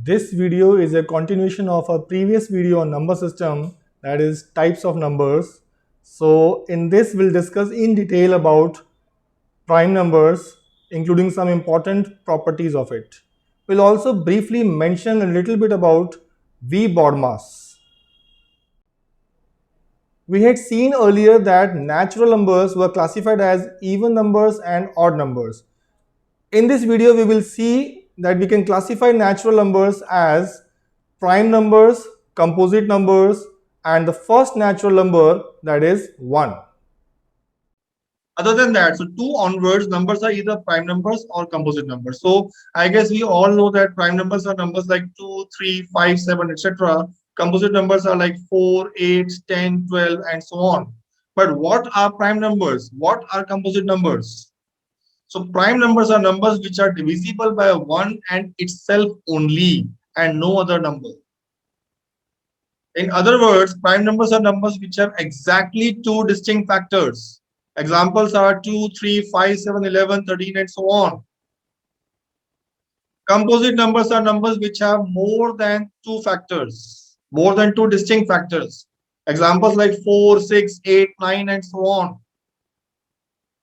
This video is a continuation of a previous video on number system, that is types of numbers. So in this we'll discuss in detail about prime numbers, including some important properties of it. We'll also briefly mention a little bit about V-BODMAS. We had seen earlier that natural numbers were classified as even numbers and odd numbers. In this video, we will see that we can classify natural numbers as prime numbers, composite numbers, and the first natural number, that is 1. Other than that, so 2 onwards, numbers are either prime numbers or composite numbers. So I guess we all know that prime numbers are numbers like 2, 3, 5, 7, etc. Composite numbers are like 4, 8, 10, 12, and so on. But what are prime numbers? What are composite numbers? So prime numbers are numbers which are divisible by 1 and itself only and no other number. In other words, prime numbers are numbers which have exactly 2 distinct factors. Examples are 2, 3, 5, 7, 11, 13, and so on. Composite numbers are numbers which have more than 2 factors, more than 2 distinct factors. Examples like 4, 6, 8, 9, and so on.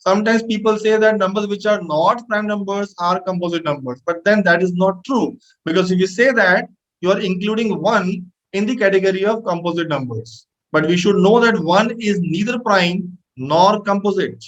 Sometimes people say that numbers which are not prime numbers are composite numbers, but then that is not true, because if you say that, you are including 1 in the category of composite numbers. But we should know that 1 is neither prime nor composite.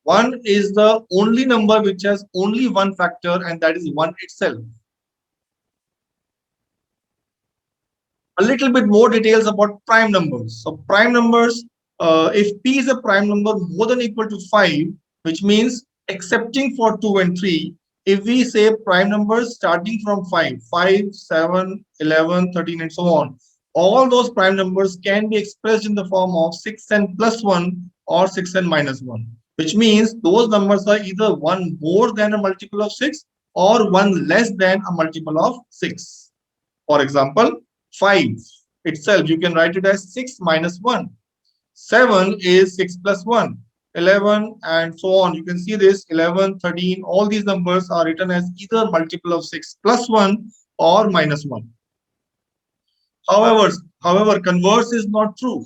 1 is the only number which has only 1 factor, and that is 1 itself. A little bit more details about prime numbers. So prime numbers, if p is a prime number more than or equal to 5, which means excepting for 2 and 3, if we say prime numbers starting from 5, 5, 7, 11, 13, and so on, all those prime numbers can be expressed in the form of 6n plus 1 or 6n minus 1, which means those numbers are either 1 more than a multiple of 6 or 1 less than a multiple of 6. For example, 5 itself, you can write it as 6 minus 1. 7 is 6 plus 1. 11 and so on. You can see this 11, 13, all these numbers are written as either multiple of 6 plus 1 or minus 1. However, converse is not true.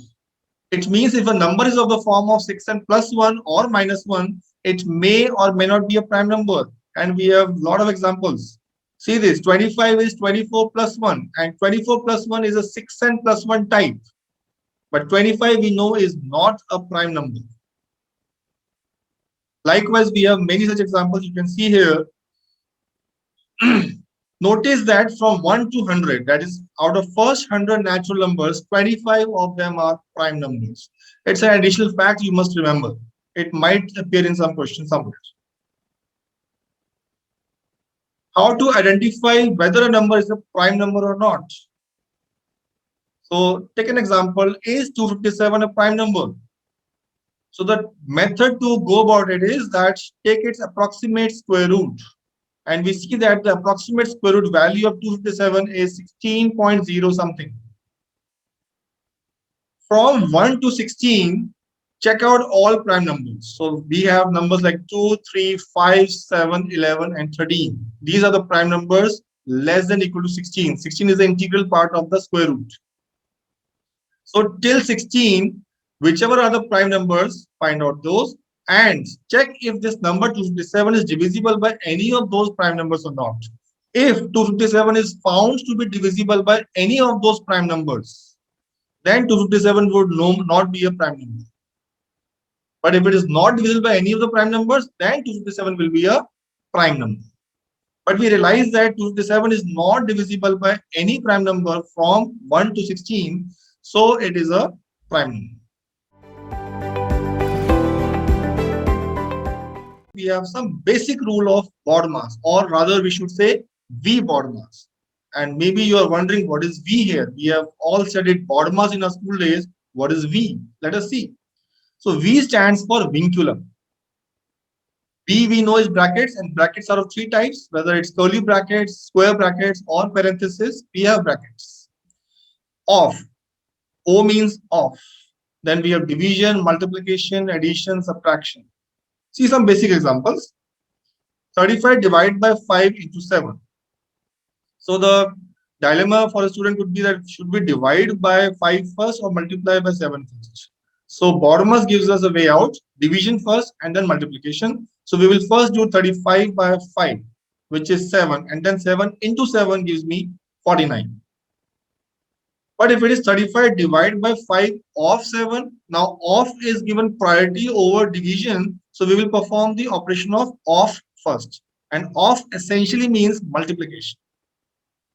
It means if a number is of the form of 6 and plus 1 or minus 1, it may or may not be a prime number. And we have a lot of examples. See this, 25 is 24 plus 1, and 24 plus 1 is a 6n plus 1 type. But 25 we know is not a prime number. Likewise, we have many such examples you can see here. Notice that from 1 to 100, that is out of first 100 natural numbers, 25 of them are prime numbers. It's an additional fact you must remember. It might appear in some question somewhere. How to identify whether a number is a prime number or not? So take an example, is 257 a prime number? So the method to go about it is that take its approximate square root. And we see that the approximate square root value of 257 is 16.0 something. From 1 to 16, check out all prime numbers. So we have numbers like 2, 3, 5, 7, 11, and 13. These are the prime numbers less than or equal to 16. 16 is the integral part of the square root. So till 16, whichever are the prime numbers, find out those and check if this number 257 is divisible by any of those prime numbers or not. If 257 is found to be divisible by any of those prime numbers, then 257 would not be a prime number. But if it is not divisible by any of the prime numbers, then 257 will be a prime number. But we realize that 257 is not divisible by any prime number from 1 to 16, so it is a prime number. We have some basic rule of BODMAS, or rather we should say V-BODMAS. And maybe you are wondering what is V here. We have all studied BODMAS in our school days. What is V? Let us see. So V stands for vinculum. V we know is brackets, and brackets are of 3 types, whether it's curly brackets, square brackets, or parenthesis. We have brackets. Off. O means off. Then we have division, multiplication, addition, subtraction. See some basic examples. 35 divided by 5 into 7. So the dilemma for a student would be that should we divide by 5 first or multiply by 7 first? So BODMAS gives us a way out, division first and then multiplication. So we will first do 35 by 5, which is 7, and then 7 into 7 gives me 49. But if it is 35 divided by 5 of 7, now of is given priority over division. So we will perform the operation of first. And of essentially means multiplication.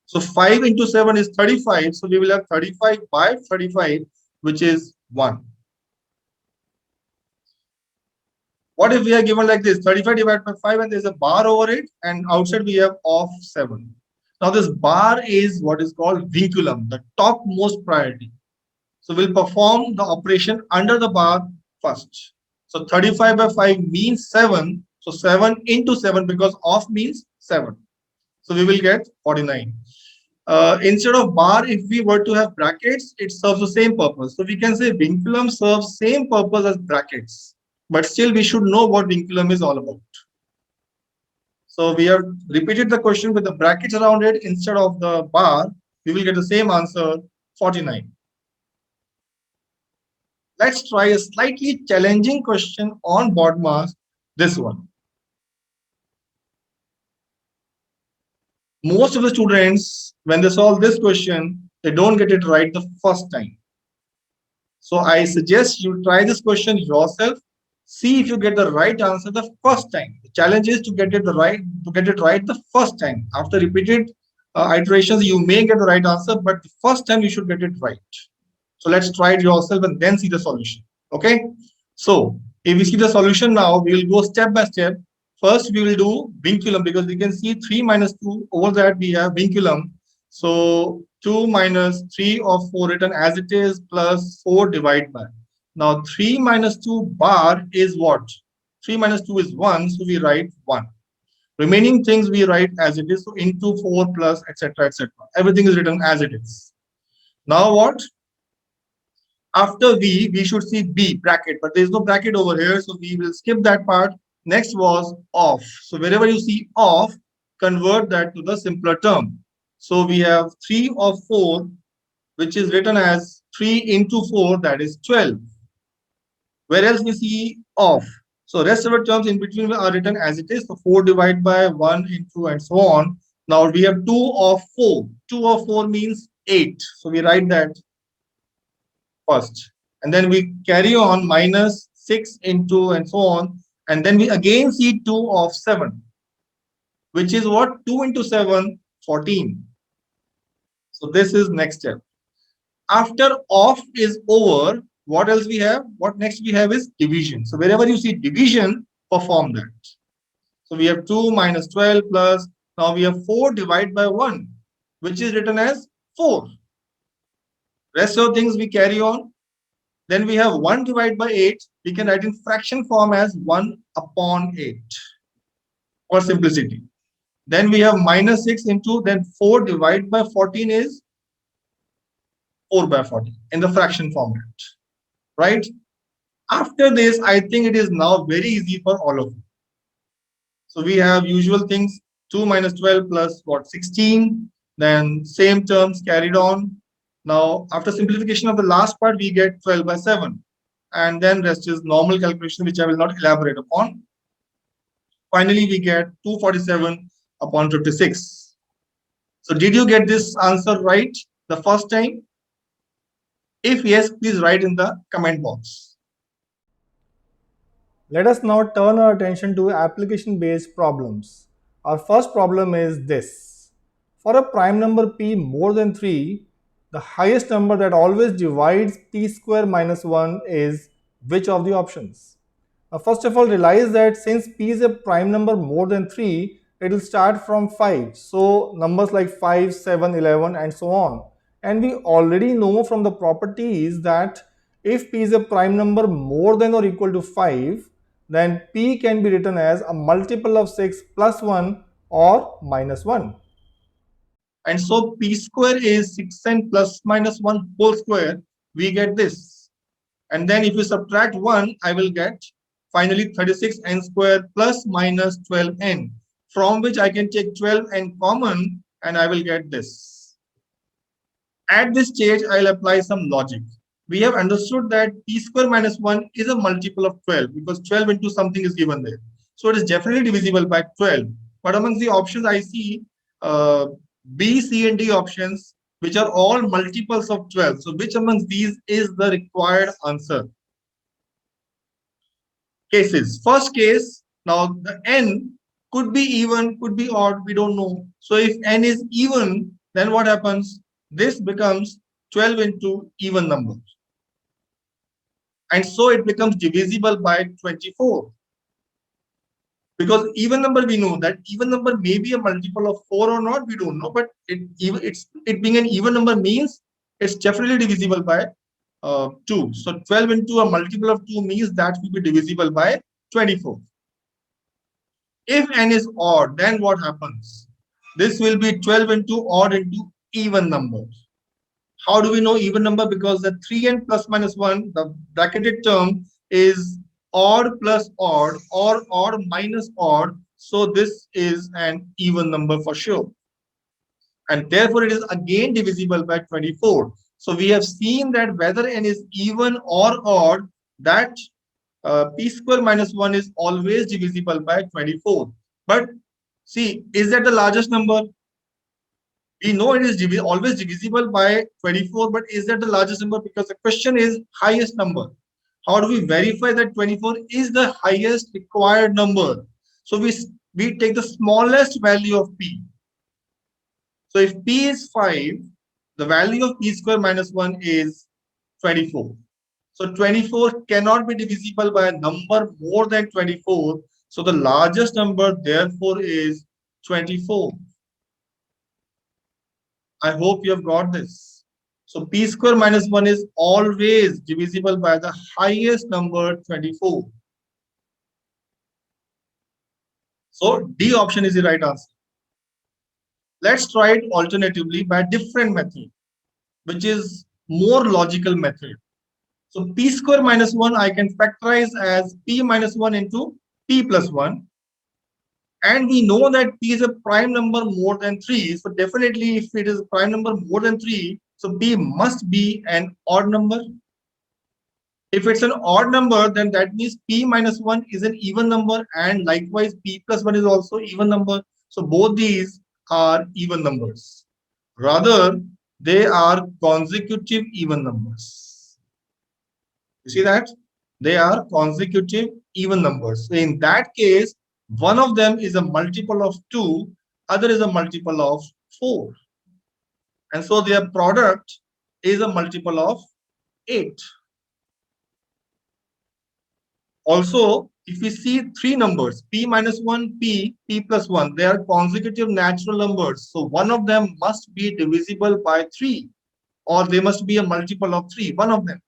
So 5 into 7 is 35. So we will have 35 by 35, which is 1. What if we are given like this, 35 divided by 5 and there's a bar over it, and outside we have of 7. Now this bar is what is called vinculum, the topmost priority. So we'll perform the operation under the bar first. So 35 by 5 means 7. So 7 into 7, because of means 7. So we will get 49. Instead of bar, if we were to have brackets, it serves the same purpose. So we can say vinculum serves same purpose as brackets, but still we should know what vinculum is all about. So we have repeated the question with the brackets around it instead of the bar. We will get the same answer, 49. Let's try a slightly challenging question on BODMAS, this one. Most of the students, when they solve this question, they don't get it right the first time. So I suggest you try this question yourself. See if you get the right answer the first time. The challenge is to get it right the first time. After repeated iterations, you may get the right answer, but the first time you should get it right. So let's try it yourself and then see the solution. Okay. So if we see the solution now, we will go step by step. First, we will do vinculum, because we can see 3 minus 2. Over that, we have vinculum. So 2 minus 3 of 4 written as it is, plus 4 divided by. Now 3 minus 2 bar is what? 3 minus 2 is 1. So we write 1. Remaining things we write as it is. So into 4 plus, etc., etc. Everything is written as it is. Now what? After V, we should see B, bracket, but there is no bracket over here, so we will skip that part. Next was of. So wherever you see of, convert that to the simpler term. So we have 3 of 4, which is written as 3 into 4, that is 12. Whereas we see of. So rest of the terms in between are written as it is. So 4 divided by 1 into and so on. Now we have 2 of 4. 2 of 4 means 8. So we write that first, and then we carry on minus 6 into and so on, and then we again see 2 of 7, which is what? 2 into 7, 14. So this is next step. After of is over, what else we have? What next we have is division. So wherever you see division, perform that. So we have 2 minus 12 plus, now we have 4 divided by 1, which is written as 4. Rest of things we carry on. Then we have 1 divided by 8. We can write in fraction form as 1 upon 8 for simplicity. Then we have minus 6 into, then 4 divided by 14 is 4 by 14 in the fraction format, right? After this, I think it is now very easy for all of you. So we have usual things, 2 minus 12 plus what? 16. Then same terms carried on. Now, after simplification of the last part, we get 12 by 7. And then rest is normal calculation, which I will not elaborate upon. Finally, we get 247 upon 56. So did you get this answer right the first time? If yes, please write in the comment box. Let us now turn our attention to application-based problems. Our first problem is this. For a prime number p more than 3, the highest number that always divides p square minus 1 is which of the options? Now, first of all, realize that since p is a prime number more than 3, it will start from 5. So numbers like 5, 7, 11 and so on. And we already know from the properties that if p is a prime number more than or equal to 5, then p can be written as a multiple of 6 plus 1 or minus 1. And so p square is 6n plus minus 1 whole square. We get this. And then if you subtract 1, I will get finally 36n square plus minus 12n. from which I can take 12 and common, and I will get this. At this stage, I'll apply some logic. We have understood that p square minus 1 is a multiple of 12 because 12 into something is given there. So it is definitely divisible by 12. But amongst the options I see B, C, and D options, which are all multiples of 12. So which amongst these is the required answer? Cases. First case, now the n could be even, could be odd, we don't know. So if n is even, then what happens? This becomes 12 into even numbers. And so it becomes divisible by 24. Because even number, we know that even number may be a multiple of 4 or not, we don't know. But it being an even number means it's definitely divisible by 2. So 12 into a multiple of 2 means that will be divisible by 24. If n is odd, then what happens? This will be 12 into odd into even numbers. How do we know even number? Because the 3n plus minus 1, the bracketed term, is odd plus odd or odd minus odd. So this is an even number for sure. And therefore it is again divisible by 24. So we have seen that whether n is even or odd, that p square minus 1 is always divisible by 24. But see, is that the largest number? We know it is always divisible by 24, but is that the largest number? Because the question is highest number. How do we verify that 24 is the highest required number? So we take the smallest value of p. So if p is 5, the value of p square minus 1 is 24. So 24 cannot be divisible by a number more than 24. So the largest number therefore is 24. I hope you have got this. So p square minus 1 is always divisible by the highest number 24. So D option is the right answer. Let's try it alternatively by a different method, which is more logical method. So p square minus 1 I can factorize as p minus 1 into p plus 1. And we know that p is a prime number more than 3. So definitely if it is a prime number more than 3, so p must be an odd number. If it's an odd number, then that means p minus 1 is an even number, and likewise p plus 1 is also even number. So both these are even numbers. Rather, they are consecutive even numbers. You see that? They are consecutive even numbers. So in that case, one of them is a multiple of 2, other is a multiple of 4. And so their product is a multiple of 8. Also, if we see three numbers, p minus 1, p plus 1, they are consecutive natural numbers. So one of them must be divisible by 3, or they must be a multiple of 3, one of them.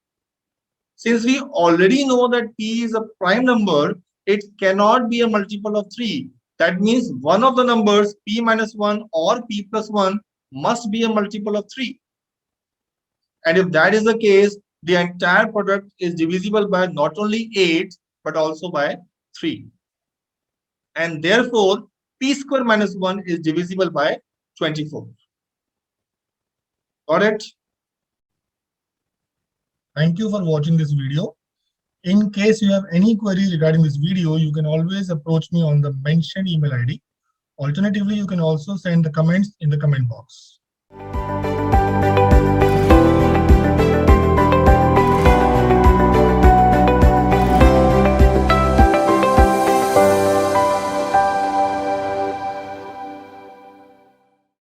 Since we already know that p is a prime number, it cannot be a multiple of 3. That means one of the numbers, p minus 1 or p plus 1, must be a multiple of 3. And if that is the case, the entire product is divisible by not only 8, but also by 3. And therefore, p square minus 1 is divisible by 24. Got it? Thank you for watching this video. In case you have any queries regarding this video, you can always approach me on the mentioned email ID. Alternatively, you can also send the comments in the comment box.